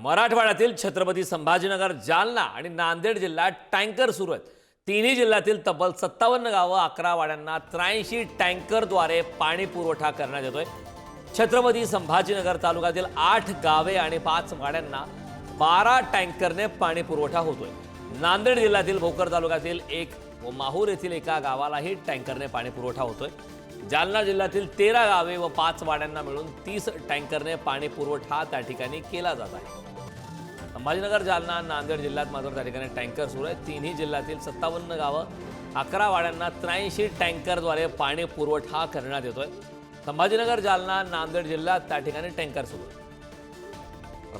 मराठवाड्यातील छत्रपती संभाजीनगर, जालना आणि नांदेड जिल्ह्यात टँकर सुरू आहेत। तिन्ही जिल्ह्यातील तब्बल 57 गावं, 11 वाड्यांना 83 टँकरद्वारे पाणी पुरवठा करण्यात येतोय। छत्रपती संभाजीनगर तालुक्यातील 8 गावे आणि 5 वाड्यांना 12 टँकरने पाणी पुरवठा होतोय। नांदेड जिल्ह्यातील भोकर तालुक्यातील 1 व माहूर येथील एका गावालाही टँकरने पाणी पुरवठा होतोय। जालना जिल्ह्यातील 13 गावे व 5 वाड्यांना मिळून 30 टँकरने पाणी पुरवठा त्या ठिकाणी केला जात आहे। संभाजीनगर, जालना, नांदेड जिल्ह्यात मात्र त्या ठिकाणी टँकर सुरू आहेत। तिन्ही जिल्ह्यातील 57 गावं, 11 वाड्यांना 83 टँकरद्वारे पाणी पुरवठा करण्यात येतोय। संभाजीनगर, जालना, नांदेड जिल्ह्यात त्या ठिकाणी टँकर सुरू आहे।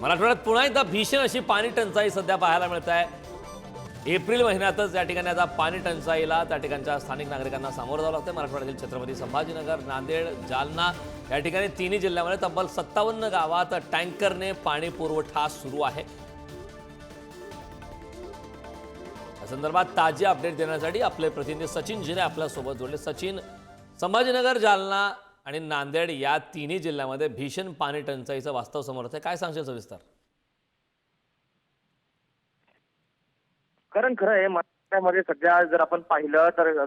मराठवाड्यात पुन्हा एकदा भीषण अशी पाणी टंचाई सध्या पाहायला मिळत आहे। एप्रिल महिन्यातच या ठिकाणी आता पाणी टंचाईला त्या ठिकाणच्या स्थानिक नागरिकांना सामोरं जावं लागतं। मराठवाड्यातील छत्रपती संभाजीनगर, नांदेड, जालना या ठिकाणी तिन्ही जिल्ह्यामध्ये तब्बल 57 गावात टँकरने पाणी पुरवठा सुरू आहे। या संदर्भात ताजी अपडेट देण्यासाठी आपले प्रतिनिधी सचिन जिने आपल्यासोबत जोडले। सचिन, संभाजीनगर, जालना आणि नांदेड या तिन्ही जिल्ह्यामध्ये भीषण पाणी टंचाईचं वास्तव समोर येतं, काय सांगशील सविस्तर? कारण खरं आहे, महाराष्ट्रामध्ये सध्या जर आपण पाहिलं तर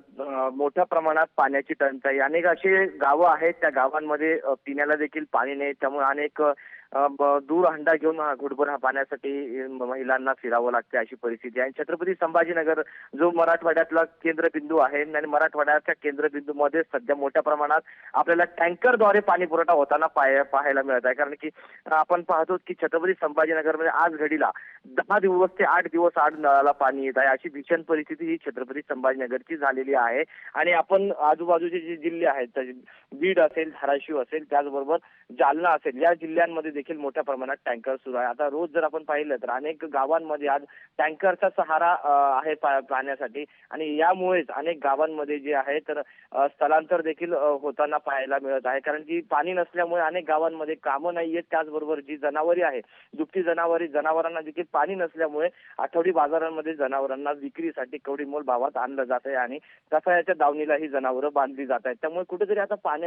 मोठ्या प्रमाणात पाण्याची टंचाई, अनेक अशी गावं आहेत त्या गावांमध्ये पिण्याला देखील पाणी नाही। त्यामुळे अनेक दूर हंडा घेऊन घुटभर पाण्यासाठी महिलांना फिरावं लागते, अशी परिस्थिती आहे। छत्रपती संभाजीनगर जो मराठवाड्यातला केंद्रबिंदू आहे आणि मराठवाड्याच्या केंद्रबिंदूमध्ये सध्या मोठ्या प्रमाणात आपल्याला टँकरद्वारे पाणी पुरवठा होताना पाहायला मिळत आहे। कारण की आपण पाहतो की छत्रपती संभाजीनगरमध्ये आज घडीला 10 दिवस ते 8 दिवस आड नळाला पाणी येत आहे, अशी भीषण परिस्थिती ही छत्रपती संभाजीनगरची झालेली आहे। आणि आपण आजूबाजूचे जे जिल्हे आहेत, बीड असेल, धाराशिव असेल, त्याचबरोबर जालना असेल, या जिल्ह्यांमध्ये देखील मोठ्या प्रमाणात टँकर सुरू आहे। आता रोज जर आपण पाहिलं तर अनेक गावांमध्ये आज टँकरचा सहारा आहे पाण्यासाठी, आणि यामुळेच अनेक गावांमध्ये जे आहे तर स्थलांतर देखील होताना पाहायला मिळत आहे। कारण की पाणी नसल्यामुळे अनेक गावांमध्ये कामं नाही आहेत, त्याचबरोबर जी जनावरे आहे, दुभती जनावरांना देखील पाणी नसल्यामुळे आठवडी बाजारांमध्ये जनावरांना विक्रीसाठी कवडी मोल भावात आणलं जात आहे आणि कसायाच्या दावणीला ही जनावरं बांधली जात आहेत। त्यामुळे कुठेतरी आता पाणी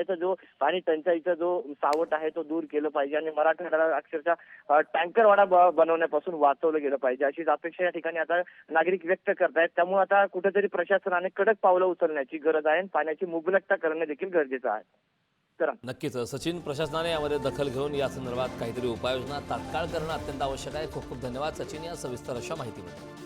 टंचाईचा जो सावट आहे तो दूर केलं पाहिजे आणि मराठवाड्याला अक्षरशः टँकरवाडा बनवण्यापासून वाचवलं गेलं पाहिजे, अशीच अपेक्षा या ठिकाणी आता नागरिक व्यक्त करतायत। त्यामुळे आता कुठेतरी प्रशासनाने कडक पावलं उचलण्याची गरज आहे, पाण्याची मुबलकता करणं देखील गरजेचं आहे। नक्कीच सचिन, प्रशासनाने यामध्ये दखल घेऊन या संदर्भात काहीतरी उपाययोजना तात्काळ करणं अत्यंत आवश्यक आहे। खूप खूप धन्यवाद सचिन या सविस्तर अशा माहितीबद्दल।